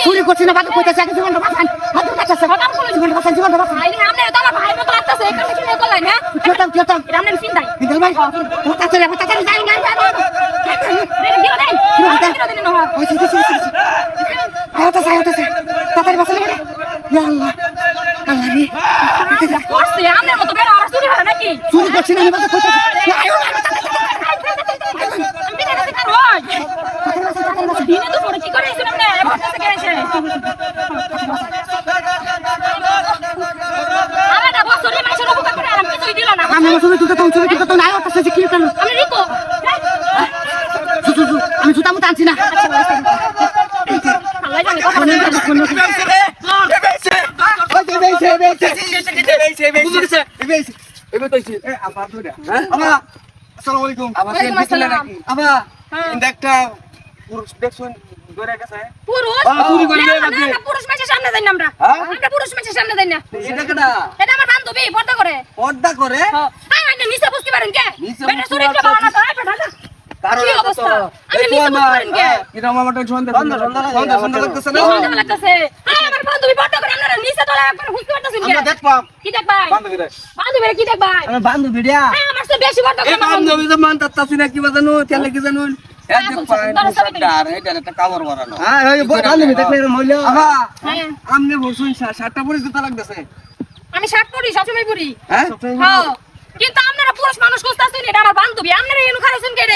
চুরি করছি না, কইতেছে জীবনটা বাঁচান, জীবনটা বাঁচান, জীবনটা বাঁচান। চুরি করছি না, আমি জুতা মুতা আনছি না। আমি শার্ট পরি, সবসময় পরি, কিন্তু আপনারা পুরুষ মানুষ খুঁজতেছেন, এটা আমার বান্ধবী, আপনারা এনু খারাছেন কে রে?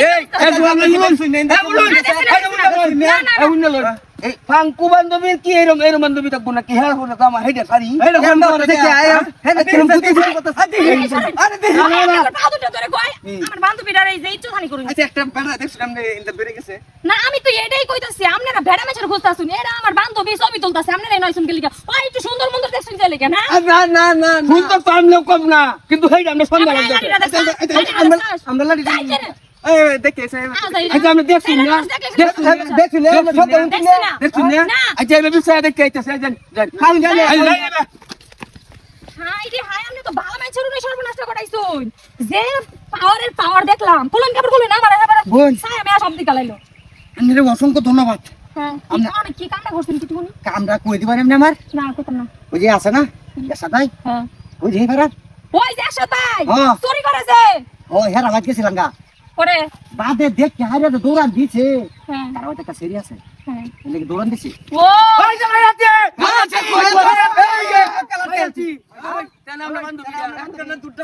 ফাঙ্কু বান্ধবীর কি এরম এরম বান্ধবী থাকবো নাকি? হ্যাঁ আমার হেডে সারি না, আমি তো এটাই কইতাছি, আপনারা ভেড়া মেছের খুঁজতেছেন, এরা আমার বান্ধবী, ছবি তুলতেছে, আপনারা নয় শুনকে লিখা একটু সুন্দর মন্দর দেখছেন যে লিখা না সুন্দর তো আমলেও কম না, কিন্তু হেডে আমরা সন্ধ্যা আমরা দেখতেছি আমি দেখছি না, দেখছি না, দেখছি না, আচ্ছা এবার বিষয় দেখতে আইতাছে খালি জানি আপনি তো ভালো মানুষের উনি সর্বনাশ করাইছুন, যে পাওয়ার দেখলাম, খুলুন কাপড় খুলুন, আমার আমি সব দিকে লাইলো। আপনাদের অসংখ্য ধন্যবাদ। অনেক কি কামটা করছেন কিছু কামটা কই দিবেন এমনি আমার না করতাম না, ওই যে আছে না সাদাই, ওই যে ভাড়া ওই যে সাদাই চুরি করেছে, ও হেরা বাদ গেছিলাম গা করে বাদে দেখতে হারে তো দৌড়ান দিছে, তার ওটা একটা সিরিয়াস আছে, এলে কি দৌড়ান দিছি ও ওই যে আছে আছে কই আছে তেন আমরা বন্ধু বিয়া দুটা দুটা